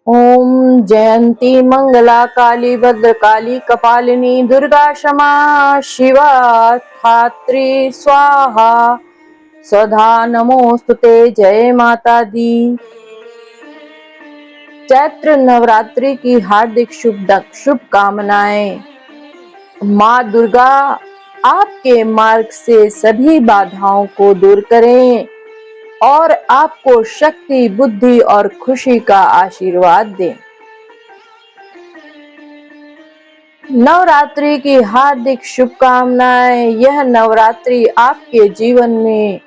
ओम जयंती मंगला काली भद्रकाली कपालिनी दुर्गा क्षमा शिवा धात्री स्वाहा सदा नमोस्तुते। जय माता दी। चैत्र नवरात्रि की हार्दिक शुभकामनाएं। माँ दुर्गा आपके मार्ग से सभी बाधाओं को दूर करें और आपको शक्ति, बुद्धि और खुशी का आशीर्वाद दें। नवरात्रि की हार्दिक शुभकामनाएं। यह नवरात्रि आपके जीवन में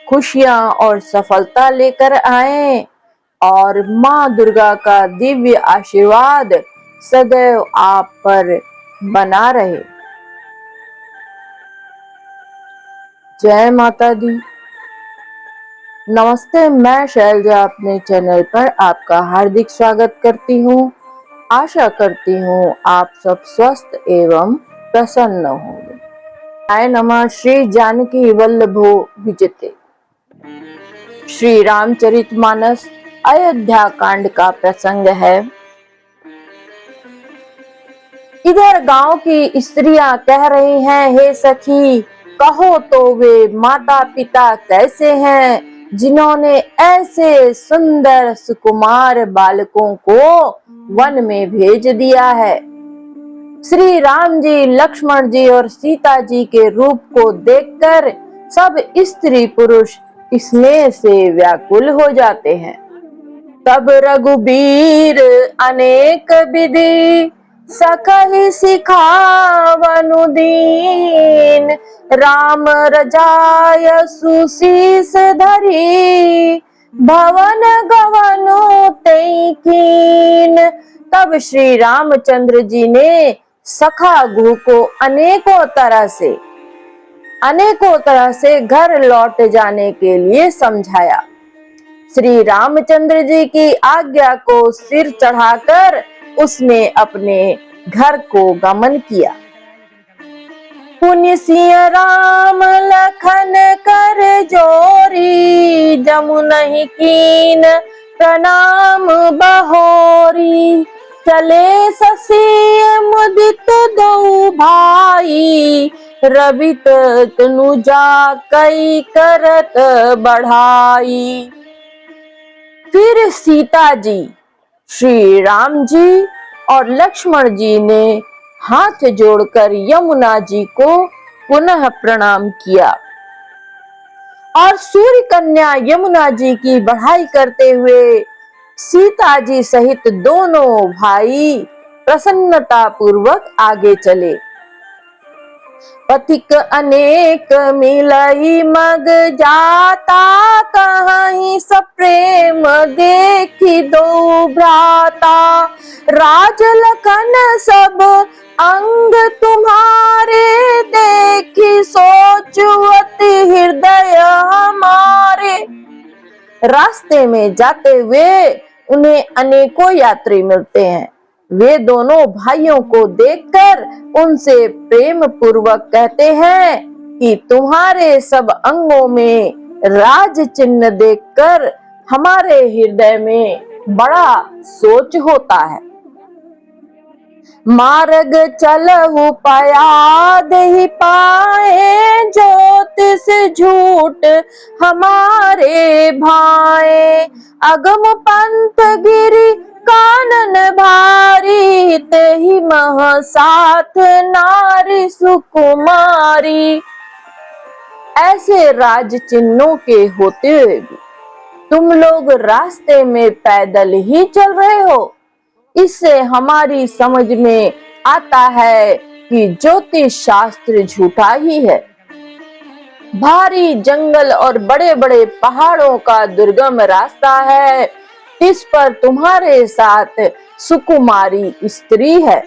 खुशियां और सफलता लेकर आए और माँ दुर्गा का दिव्य आशीर्वाद सदैव आप पर बना रहे। जय माता दी। नमस्ते, मैं शैलजा अपने चैनल पर आपका हार्दिक स्वागत करती हूँ। आशा करती हूँ आप सब स्वस्थ एवं प्रसन्न होंगे। आय नमः। श्री जानकी वल्लभो विजयते। श्री रामचरितमानस अयोध्या कांड का प्रसंग है। इधर गांव की स्त्रियां कह रही हैं, हे सखी, कहो तो वे माता पिता कैसे हैं जिन्होंने ऐसे सुंदर सुकुमार बालकों को वन में भेज दिया है। श्री राम जी, लक्ष्मण जी और सीता जी के रूप को देखकर सब स्त्री पुरुष स्नेह से व्याकुल हो जाते हैं। तब रघुबीर अनेक विधि सकहि सिखावनु दीन, राम रजाय सुशीस धरी भवन गवनु तेई कीन। तब श्री रामचंद्र जी ने सखा गुह को अनेकों तरह से घर लौट जाने के लिए समझाया। श्री रामचंद्र जी की आज्ञा को सिर चढ़ाकर उसने अपने घर को गमन किया। पुण्य सिंह राम लखन कर जोरी, जमुनहि कीन प्रणाम बहोरी। चले शशि मुदित दो भाई, रवित तनुजा कई करत बढ़ाई। फिर सीता जी, श्री राम जी और लक्ष्मण जी ने हाथ जोड़कर यमुना जी को पुनः प्रणाम किया और सूर्य कन्या यमुना जी की बढ़ाई करते हुए सीता जी सहित दोनों भाई प्रसन्नता पूर्वक आगे चले। पथिक अनेक मिलई मग जाता, कहीं सप्रेम देखी दो भ्राता। राज लखन सब अंग तुम्हारे, देखी सोचवती हृदय हमारे। रास्ते में जाते हुए उन्हें अनेकों यात्री मिलते हैं। वे दोनों भाइयों को देखकर उनसे प्रेम पूर्वक कहते हैं कि तुम्हारे सब अंगों में राज चिन्ह देखकर हमारे हृदय में बड़ा सोच होता है। मार्ग चलहु पाया दहि पाए, ज्योतिष झूठ हमारे भाए। अगम पंथ गिरि कानन भारी, तेहि मह साथ नारी सुकुमारी। ऐसे राज चिन्हों के होते हुए भी तुम लोग रास्ते में पैदल ही चल रहे हो। इससे हमारी समझ में आता है कि ज्योतिष शास्त्र झूठा ही है। भारी जंगल और बड़े बड़े पहाड़ों का दुर्गम रास्ता है, इस पर तुम्हारे साथ सुकुमारी स्त्री है।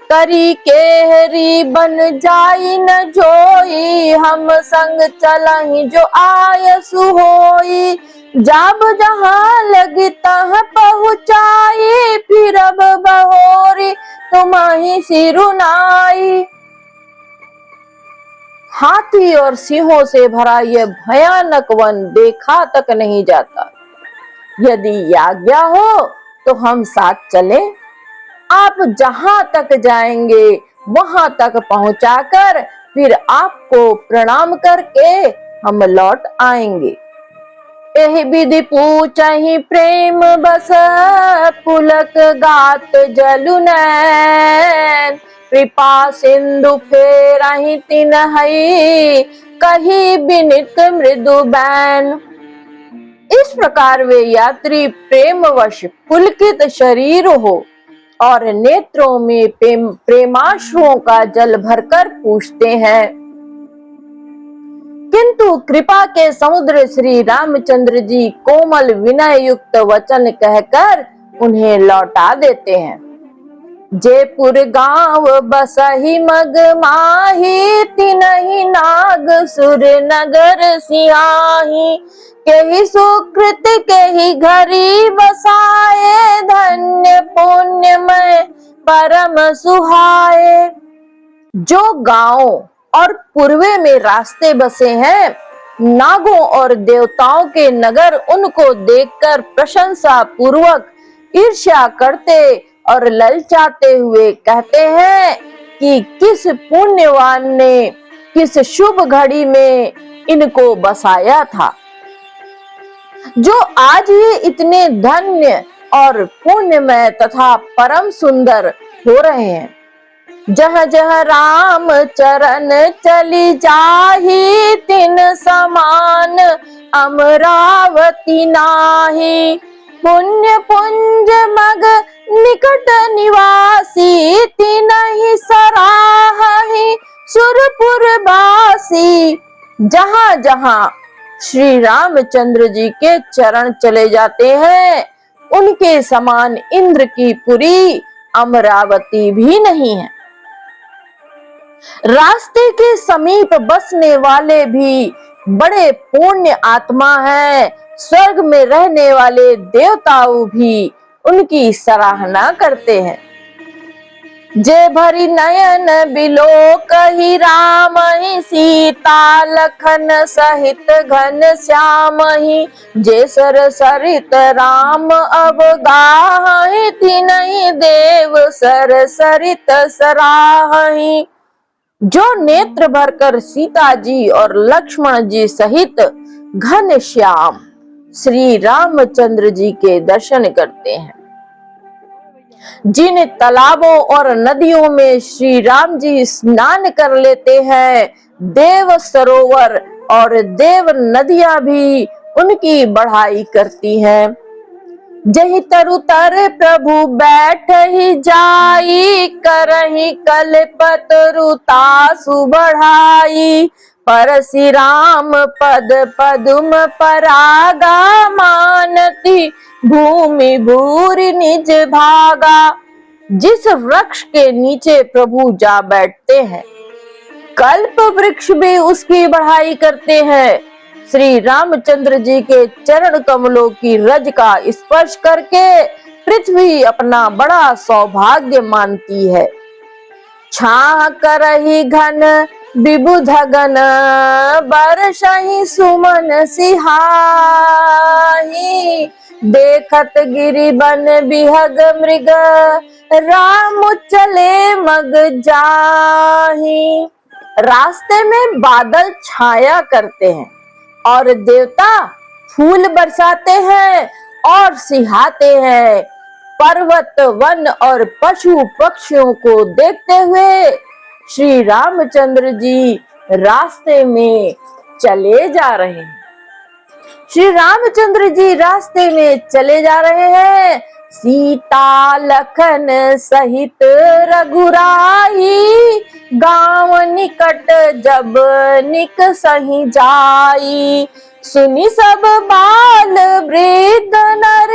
करी केहरी बन जाई न जोई, हम संग चलहि जो आयसु होई। जाब जहां लगी तह पहुँचाई, फिर अब बहोरी तुम्हि सिरुनाई। हाथी और सिंहों से भरा यह भयानक वन देखा तक नहीं जाता। यदि आज्ञा हो तो हम साथ चलें। आप जहां तक जाएंगे वहां तक पहुंचाकर फिर आपको प्रणाम करके हम लौट आएंगे। एहि विधि पूछहि प्रेम बस, पुलक गात जलु नैन। कृपा सिंधु फेरहि तिन्हइ, कही बिनित मृदु बैन। इस प्रकार वे यात्री प्रेमवश पुलकित शरीर हो और नेत्रों में प्रेमाश्रुओं का जल भरकर पूछते हैं, किंतु कृपा के समुद्र श्री रामचंद्र जी कोमल विनय युक्त वचन कहकर उन्हें लौटा देते हैं। जयपुर गांव बसहि मग माही, तिनहि नाग सुर नगर सियाही। केहि सुकृत केहि घरी बसाए, धन्य पुण्यमय परम सुहाए। जो गांव और पूर्वे में रास्ते बसे हैं, नागों और देवताओं के नगर उनको देखकर प्रशंसा पूर्वक ईर्ष्या करते और ललचाते हुए कहते हैं कि किस पुण्यवान ने किस शुभ घड़ी में इनको बसाया था, जो आज ही इतने धन्य और पुण्यमय तथा परम सुंदर हो रहे हैं। जह जह राम चरण चली जाही, तिन समान अमरावती नाही। पुण्य पुंज मग निकट निवासी, तिनहि सराहहि सुरपुर बासी। जहां जहां श्री रामचंद्र जी के चरण चले जाते हैं, उनके समान इंद्र की पुरी अमरावती भी नहीं है। रास्ते के समीप बसने वाले भी बड़े पुण्य आत्मा हैं। स्वर्ग में रहने वाले देवताओं भी उनकी सराहना करते हैं। जे भरी नयन बिलोकहि रामहि, सीता लखन सहित घन श्यामहि। जे सर सरित राम अवगाहहि, तिनहि देव सर सरित सराहहि। जो नेत्र भरकर सीता जी और लक्ष्मण जी सहित घन श्याम श्री रामचंद्र जी के दर्शन करते हैं। जिन तालाबों और नदियों में श्री राम जी स्नान कर लेते हैं, देव सरोवर और देव नदियां भी उनकी बढ़ाई करती हैं। जहि तरु तर प्रभु बैठ ही जाई, करहि कल्पतरु तासु बढ़ाई। परसि राम पद पदुम परागा, मानती भूमि भूरि निज भागा। जिस वृक्ष के नीचे प्रभु जा बैठते हैं, कल्प वृक्ष भी उसकी बढ़ाई करते हैं। श्री रामचंद्र जी के चरण कमलों की रज का स्पर्श करके पृथ्वी अपना बड़ा सौभाग्य मानती है। छाह करहि घन विबुध गण, बरसहि सुमन सिहाही। देखत गिरि बन बिहग मृग, राम चले मग जाही। रास्ते में बादल छाया करते हैं और देवता फूल बरसाते हैं और सिहाते हैं। पर्वत वन और पशु पक्षियों को देखते हुए श्री रामचंद्र जी रास्ते में चले जा रहे हैं। श्री रामचंद्र जी रास्ते में चले जा रहे हैं। सीता लखन सहित रघुराई, गांव निकट जब निक सही जाई। सुनी सब बाल वृद्ध नर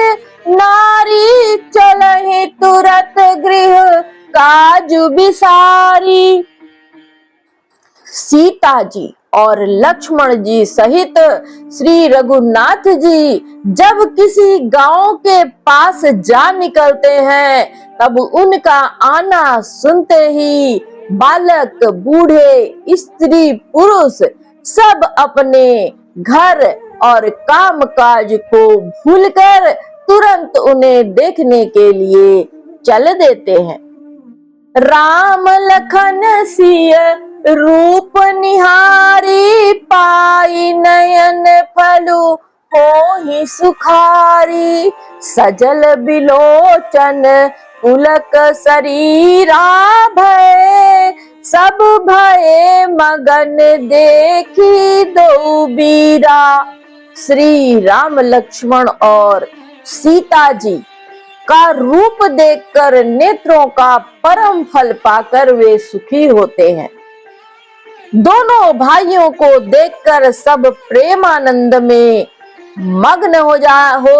नारी, चलहि तुरत गृह काजु बिसारी। सीता जी और लक्ष्मण जी सहित श्री रघुनाथ जी जब किसी गांव के पास जा निकलते हैं, तब उनका आना सुनते ही बालक बूढ़े स्त्री पुरुष सब अपने घर और काम काज को भूलकर तुरंत उन्हें देखने के लिए चल देते हैं। राम लखन सिय रूप निहारी, पाई नयन फलु होहि सुखारी। सजल बिलोचन पुलक शरीरा, भय सब भये मगन देखी दो बीरा। श्री राम लक्ष्मण और सीता जी का रूप देखकर, नेत्रों का परम फल पाकर वे सुखी होते हैं। दोनों भाइयों को देखकर सब प्रेमानंद में मग्न हो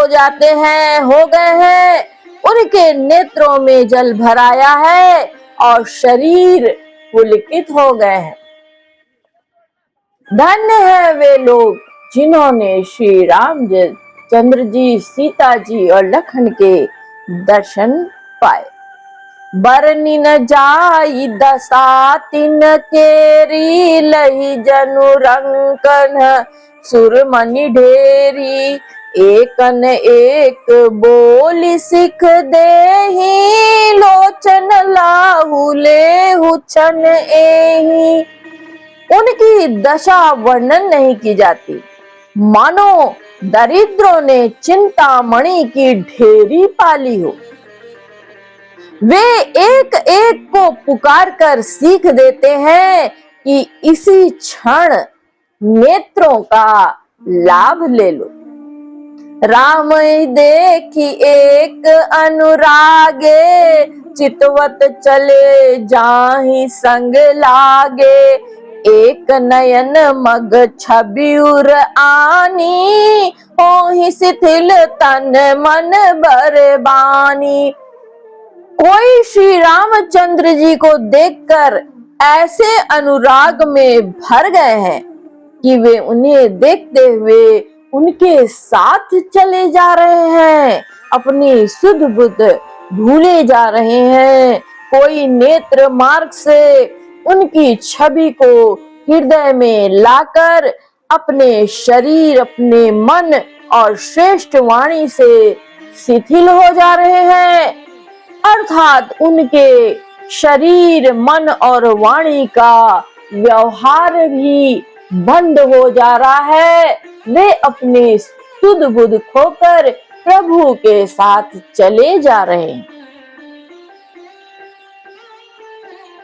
जाते हैं, हो गए हैं। उनके नेत्रों में जल भराया है और शरीर पुलकित हो गए हैं। धन्य है वे लोग जिन्होंने श्री राम चंद्र जी, सीता जी और लखन के दर्शन पाए। बरनी न जाई दशा तिन केरी, लही जनु रंकन सुरमणि ढेरी। एकन एक बोली सिख देहि, लोचन लाहु लेहु छन एहि। उनकी दशा वर्णन नहीं की जाती, मानो दरिद्रों ने चिंतामणि की ढेरी पाली हो। वे एक एक को पुकार कर सीख देते हैं कि इसी क्षण नेत्रों का लाभ ले लो। राम देखी एक अनुरागे, चितवत चले जाहि संग लागे। एक नयन मग छबिउर आनी, होहि शिथिल तन मन बरबानी। कोई श्री रामचंद्र जी को देखकर ऐसे अनुराग में भर गए हैं कि वे उन्हें देखते हुए उनके साथ चले जा रहे हैं, अपनी सुध बुध भूले जा रहे हैं। कोई नेत्र मार्ग से उनकी छवि को हृदय में लाकर अपने शरीर, अपने मन और श्रेष्ठ वाणी से शिथिल हो जा रहे हैं, अर्थात उनके शरीर, मन और वाणी का व्यवहार भी बंद हो जा रहा है। वे अपने सुध बुध खोकर प्रभु के साथ चले जा रहे हैं।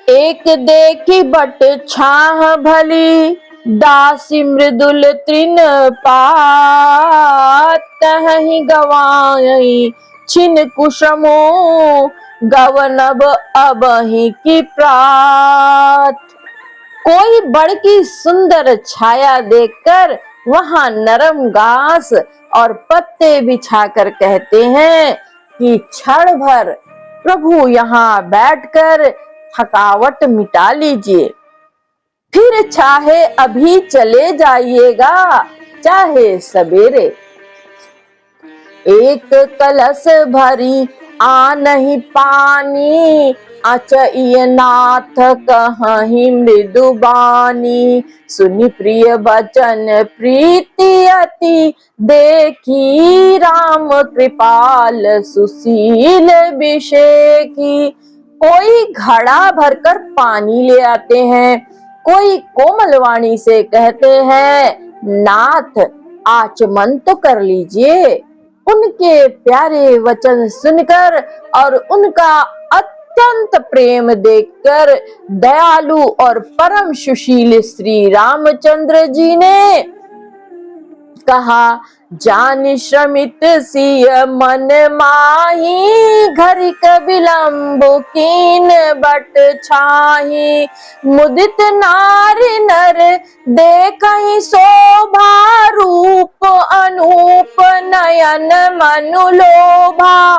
एक देखी बट छाह भली, दासी मृदुल तृण पात। तहि गवाई छिन कुसुमो, गवनब अबहि की प्रात। कोई बड़की सुंदर छाया देखकर वहां नरम घास और पत्ते बिछाकर कहते हैं कि क्षण भर प्रभु यहाँ बैठकर थकावट मिटा लीजिए, फिर चाहे अभी चले जाइएगा, चाहे सवेरे। एक कलश भरी आनहि पानी, अचइय नाथ कहहि मृदुबानी। सुनि प्रिय बचन प्रीति अति, देखी राम कृपाल सुशील विषेकी। कोई घड़ा भरकर पानी ले आते हैं, कोई कोमल वाणी से कहते हैं, नाथ आचमन तो कर लीजिए। उनके प्यारे वचन सुनकर और उनका अत्यंत प्रेम देखकर दयालु और परम सुशील श्री रामचंद्र जी ने कहा, जान श्रमित सिय मन माही, घरिक विलंब कीन बट छाही। मुदित नारी नर देखहि शोभा, रूप अनूप नयन मनु लोभा।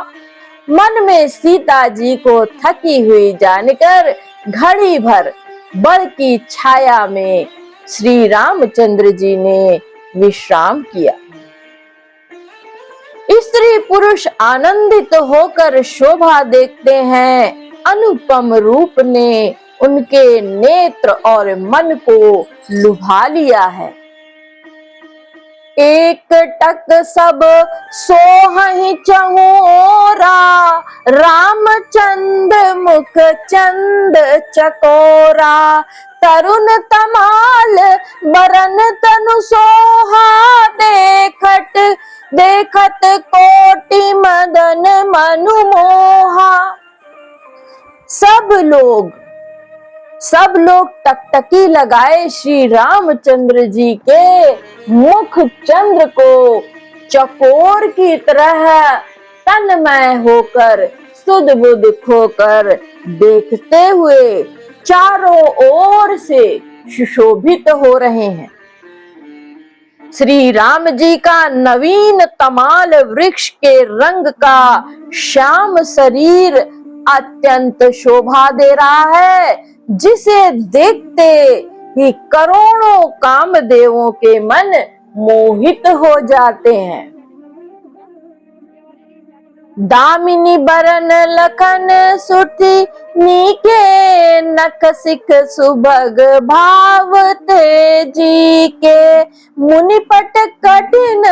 मन में सीता जी को थकी हुई जानकर घड़ी भर बड़ की छाया में श्री रामचंद्र जी ने विश्राम किया। स्त्री पुरुष आनंदित होकर शोभा देखते हैं। अनुपम रूप ने उनके नेत्र और मन को लुभा लिया है। एक टक सब सोहहि चहोरा, रामचंद्र मुख चंद चकोरा। तरुण तमाल बरन तनु सोहा, देखत देखत कोटि मदन मनु मोहा। सब लोग टकटकी लगाए श्री रामचंद्र जी के मुख चंद्र को चकोर की तरह तन्मय होकर सुध बुध खोकर देखते हुए चारों ओर से सुशोभित हो रहे हैं। श्री राम जी का नवीन तमाल वृक्ष के रंग का श्याम शरीर अत्यंत शोभा दे रहा है, जिसे देखते ही करोड़ों कामदेवों के मन मोहित हो जाते हैं। दामिनी बरन लखन सुठी नीके, नख सिख सुभग भाव तेजी के। मुनिपट कठिन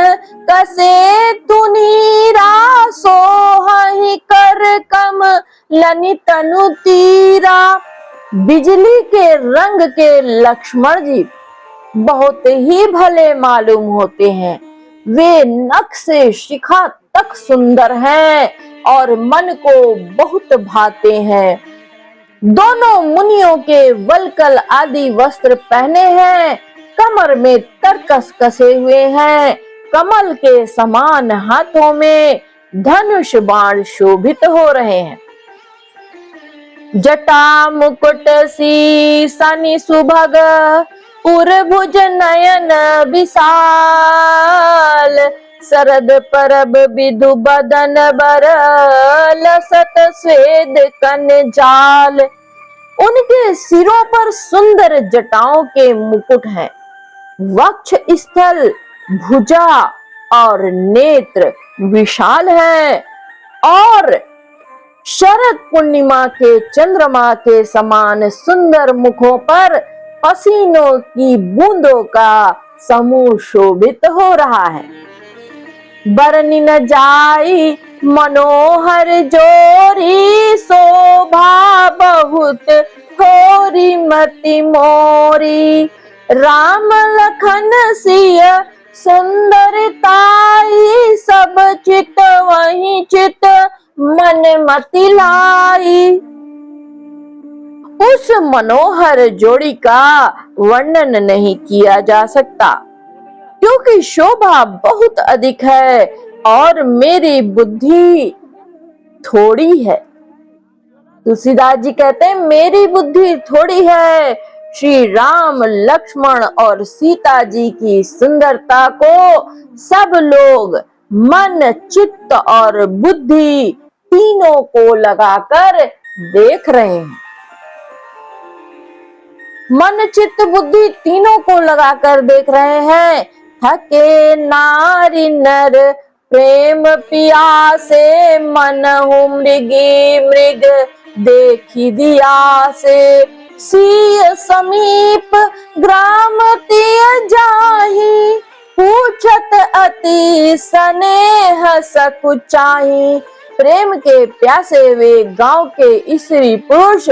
कसे तुनीरा, सोहहि कर कम लनि तनु तीरा। बिजली के रंग के लक्ष्मण जी बहुत ही भले मालूम होते हैं। वे नख से शिखा तक सुंदर हैं और मन को बहुत भाते हैं। दोनों मुनियों के वलकल आदि वस्त्र पहने हैं, कमर में तरकस कसे हुए हैं, कमल के समान हाथों में धनुष बाण शोभित हो रहे हैं। जटा मुकुट शीसनि सुभग, पुरभुज नयन विशाल। शरद परब विधु बदन बर, लसत स्वेद कन जाल। उनके सिरों पर सुंदर जटाओं के मुकुट हैं। वक्ष स्थल, भुजा और नेत्र विशाल हैं और शरद पूर्णिमा के चंद्रमा के समान सुंदर मुखों पर पसीनों की बूंदों का समूह शोभित हो रहा है। बरनी न जाई मनोहर जोरी, शोभा बहुत थोरी मति मोरी। राम लखन सिय सुंदरताई, सब चित वही चित मन मति लाई। उस मनोहर जोड़ी का वर्णन नहीं किया जा सकता, क्योंकि शोभा बहुत अधिक है और मेरी बुद्धि थोड़ी है। तुलसीदास जी कहते हैं मेरी बुद्धि थोड़ी है। श्री राम, लक्ष्मण और सीता जी की सुंदरता को सब लोग मन, चित्त और बुद्धि तीनों को लगाकर देख रहे हैं। मन, चित्त, बुद्धि तीनों को लगाकर देख रहे हैं। थके नारी नर प्रेम पियासे, मनहु मृगी मृग देखी दिया से। सिय समीप ग्राम तिय जाहि, पूछत अति स्नेह सकुचाहि। प्रेम के प्यासे वे गांव के स्त्री पुरुष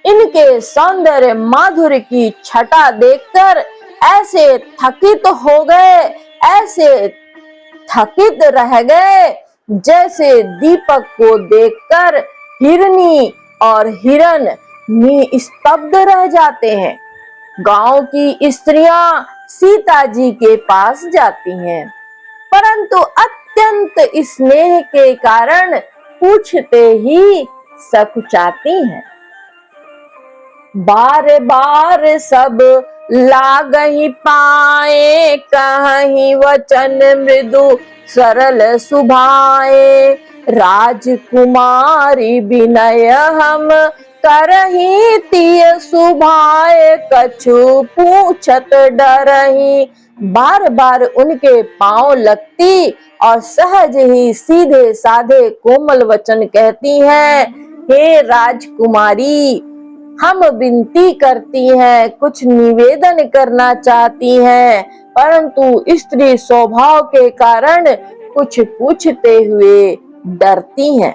इनके सौंदर्य माधुर्य की छटा देखकर ऐसे थकित हो गए, ऐसे थकित रह गए, जैसे दीपक को देखकर हिरनी और हिरन निस्तब्ध रह जाते हैं। गांव की स्त्रियां सीता जी के पास जाती हैं, परंतु अत्यंत स्नेह के कारण पूछते ही सकुचाती हैं। बार बार सब लागहि पाए, कहीं वचन मृदु सरल सुभाए। राजकुमारी विनय हम करही, तिय सुभाए कछु पूछत डरही। बार बार उनके पांव लगती और सहज ही सीधे साधे कोमल वचन कहती हैं। हे राजकुमारी, हम विनती करती हैं, कुछ निवेदन करना चाहती हैं, परंतु स्त्री स्वभाव के कारण कुछ पूछते हुए डरती हैं।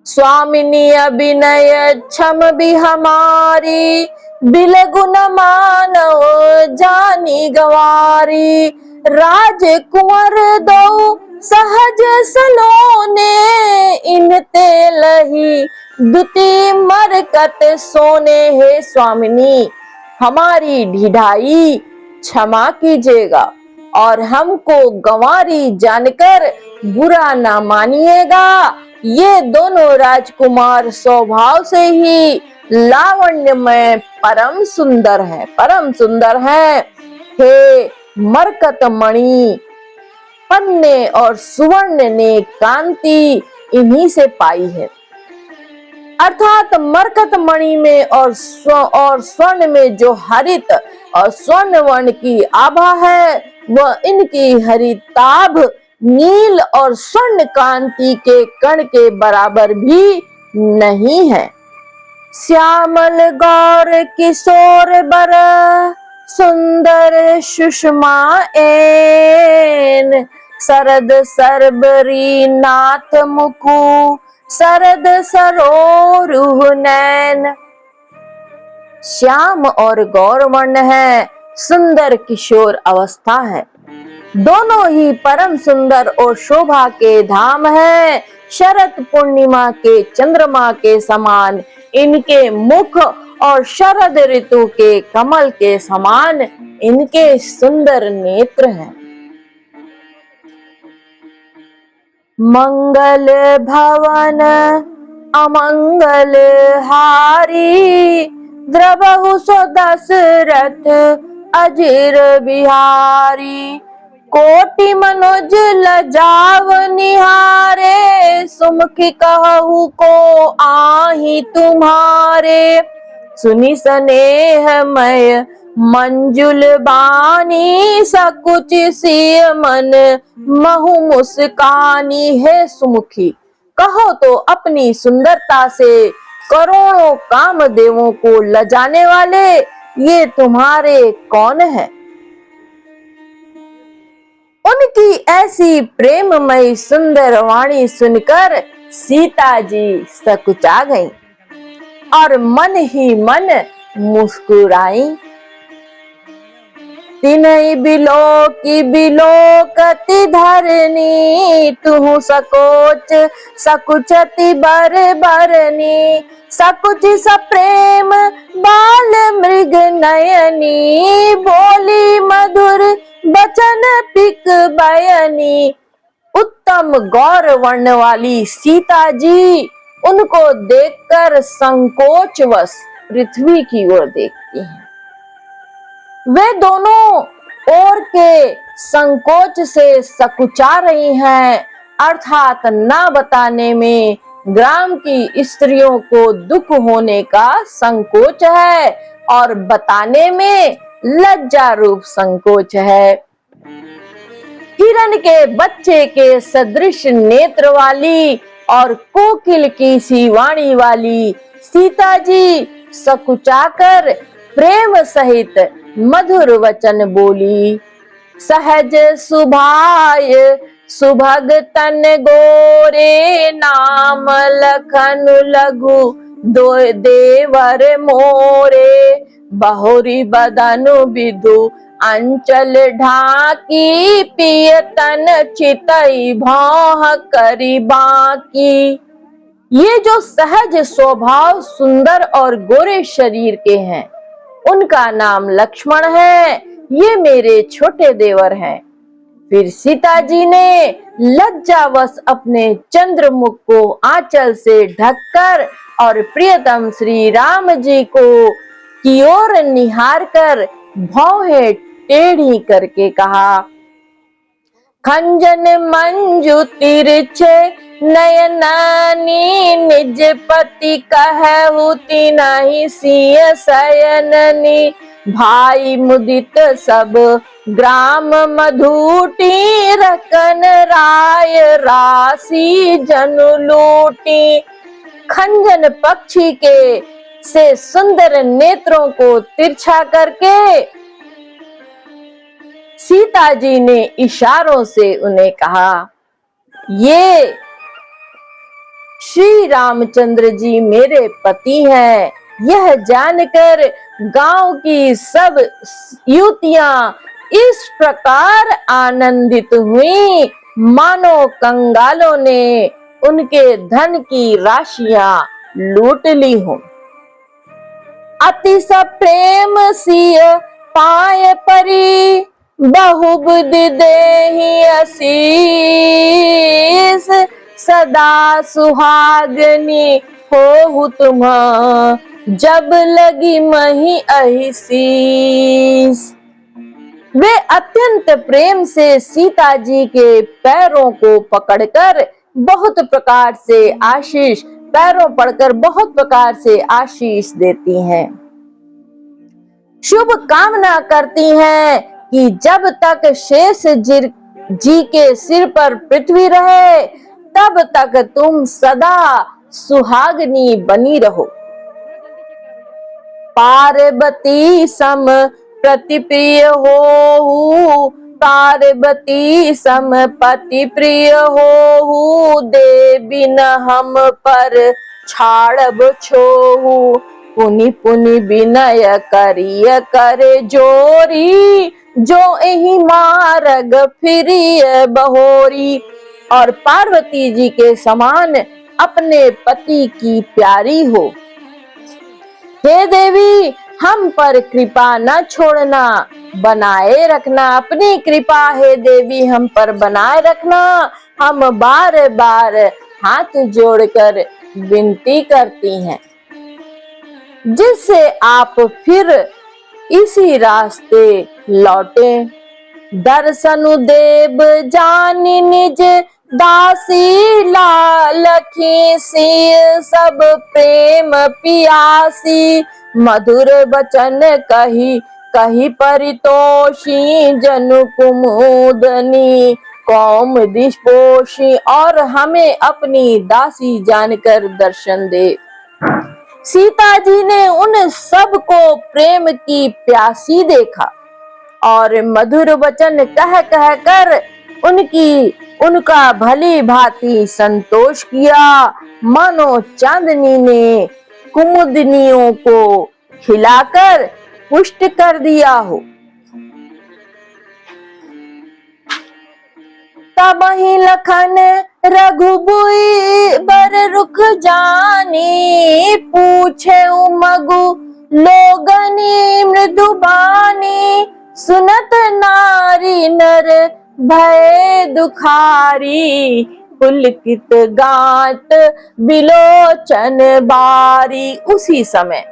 स्वामिनी अभिनय क्षम भी हमारी, बिलगुन मानव जानी गवारी। राजकुंवर दो सहज सलोने, इन ते लही दुति मरकत सोने। हे स्वामिनी, हमारी ढिठाई क्षमा कीजिएगा और हमको गंवारी जानकर बुरा ना मानिएगा। ये दोनों राजकुमार स्वभाव से ही लावण्य में परम सुंदर है। हे मरकत मणि, पन्ने और सुवर्ण ने कांति इन्हीं से पाई है। अर्थात मरकत मणि में और स्वर्ण में जो हरित और स्वर्ण वर्ण की आभा है, वह इनकी हरिताभ नील और स्वर्ण कांति के कण के बराबर भी नहीं है। श्यामल गौर किशोर बर, सुंदर सुषमा एन। शरद सरबरी नाथ मुकु, शरद सरोरुह नैन। श्याम और गौर वर्ण है, सुंदर किशोर अवस्था है, दोनों ही परम सुंदर और शोभा के धाम है। शरद पूर्णिमा के चंद्रमा के समान इनके मुख और शरद ऋतु के कमल के समान इनके सुंदर नेत्र हैं। मंगल भवन अमंगल हारी, द्रवहु सो दशरथ अजिर बिहारी। कोटि मनुज लजाव निहारे, सुमुखी कहु को आही तुम्हारे। सुनि स्नेहमय मंजुल बानी, सकुच सिय मन महु मुस्कानी। हे सुमुखी, कहो तो अपनी सुंदरता से करोड़ों कामदेवों को लजाने वाले ये तुम्हारे कौन है। उनकी ऐसी प्रेममयी सुंदर वाणी सुनकर सीता जी सकुचा गईं और मन ही मन मुस्कुराई। तिनहि बिलोकी बिलोकति धरनी, तुहु सकोच सकुचति बर बरनी। सकुच सप्रेम बाल मृग नयनी, बोली मधुर बचन पिक बयनी। उत्तम गौर वर्ण वाली सीता जी उनको देखकर संकोचवश पृथ्वी की ओर देखती हैं। वे दोनों ओर के संकोच से सकुचा रही हैं, अर्थात ना बताने में ग्राम की स्त्रियों को दुख होने का संकोच है और बताने में लज्जा रूप संकोच है। हिरण के बच्चे के सदृश नेत्र वाली और कोकिल की सी वाणी वाली सीता जी सकुचाकर प्रेम सहित मधुर वचन बोली। सहज सुभाय सुभग तन गोरे, नाम लखन लघु दो देवर मोरे। बहुरी बदनु विधु अंचल ढाकी, पियतन चितई भौह करी बाकी। ये जो सहज स्वभाव सुंदर और गोरे शरीर के हैं, उनका नाम लक्ष्मण है, ये मेरे छोटे देवर हैं। फिर सीता जी ने लज्जावश अपने चंद्रमुख को आंचल से ढककर और प्रियतम श्री राम जी को की ओर निहार कर भौहें टेढ़ी करके कहा। खंजन मंजू तिरछे नयनानी, निज पति कहु तिनहि सिय शयननी। भाई मुदित सब ग्राम मधुटी, रकन राय राशि जनु लूटी। खंजन पक्षी के से सुंदर नेत्रों को तिरछा करके सीता जी ने इशारों से उन्हें कहा, ये श्री रामचंद्र जी मेरे पति हैं। यह जानकर गांव की सब युवतियां इस प्रकार आनंदित हुई मानो कंगालों ने उनके धन की राशियां लूट ली हों। अतिश प्रेम सिय पाए परी, बहुबुद्धि देहि आशीष। सदा सुहागनी होहु तुम, जब लगी मही अहिशीष। वे अत्यंत प्रेम से सीता जी के पैरों को पकड़कर बहुत प्रकार से आशीष पैरों पड़कर बहुत प्रकार से आशीष देती हैं। शुभ कामना करती हैं कि जब तक शेष जी के सिर पर पृथ्वी रहे तब तक तुम सदा सुहागनी बनी रहो। पार्वती सम प्रति प्रिय होहु, पार्वती सम पति प्रिय होहु। देवी न हम पर छाड़ब छोहु, पुनि पुनि विनय करिय करे जोरी। जो एहि मार्ग फिरिय बहोरी। और पार्वती जी के समान अपने पति की प्यारी हो। हे देवी, हम पर कृपा न छोड़ना, बनाए रखना अपनी कृपा। हे देवी, हम पर बनाए रखना। हम बार बार हाथ जोड़कर विनती करती हैं, जिससे आप फिर इसी रास्ते लौटे। दर्शनु देव जानि निज दासी, लालखी सी सब प्रेम पियासी। मधुर वचन कही कही परितोषी, जनु कुमुदनी कौमुदी पोषी। और हमें अपनी दासी जानकर दर्शन दे। सीता जी ने उन सब को प्रेम की प्यासी देखा और मधुर वचन कह कह कर उनका भली भांति संतोष किया, मानो चांदनी ने कुमुदनियों को खिलाकर पुष्ट कर दिया हो। तब ही लखन रघुबुई बर रुख जानी, पूछे मगु लोगनी मृदुबानी। सुनत नारी नर भय दुखारी, पुलकित गात बिलोचन बारी। उसी समय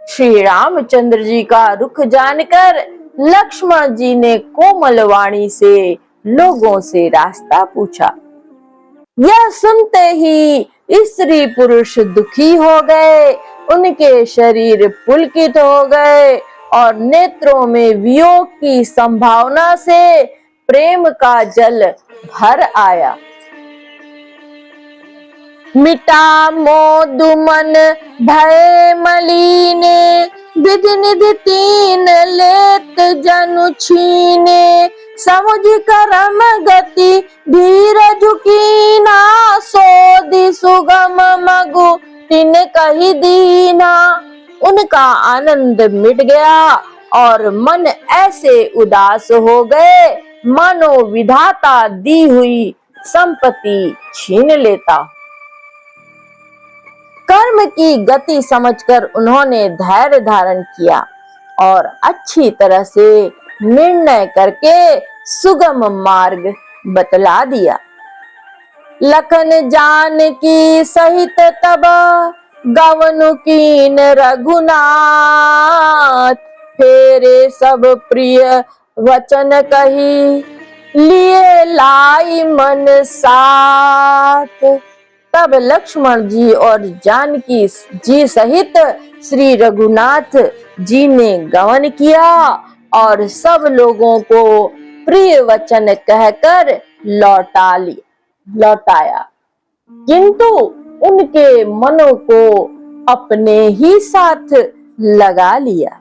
श्री रामचंद्र जी का रुख जानकर लक्ष्मण जी ने कोमल वाणी से लोगों से रास्ता पूछा। यह सुनते ही स्त्री पुरुष दुखी हो गए, उनके शरीर पुलकित हो गए और नेत्रों में वियोग की संभावना से प्रेम का जल भर आया। मिटा मोद मन भय मलीने, विधि निधि तीन लेत जनु छीने। समुझ करम गति धीरज कीना, सोधि सुगम मगु तिन कही दीना। उनका आनंद मिट गया और मन ऐसे उदास हो गए मानो विधाता दी हुई संपत्ति छीन लेता। कर्म की गति समझकर उन्होंने धैर्य धारण किया और अच्छी तरह से निर्णय करके सुगम मार्ग बतला दिया। लखन जानकी सहित तब गवनु कीन रघुनाथ, फेरे सब प्रिय वचन कही लिए लाई मन साथ। तब लक्ष्मण जी और जानकी जी सहित श्री रघुनाथ जी ने गमन किया और सब लोगों को प्रिय वचन कहकर लौटाया, किंतु उनके मनों को अपने ही साथ लगा लिया।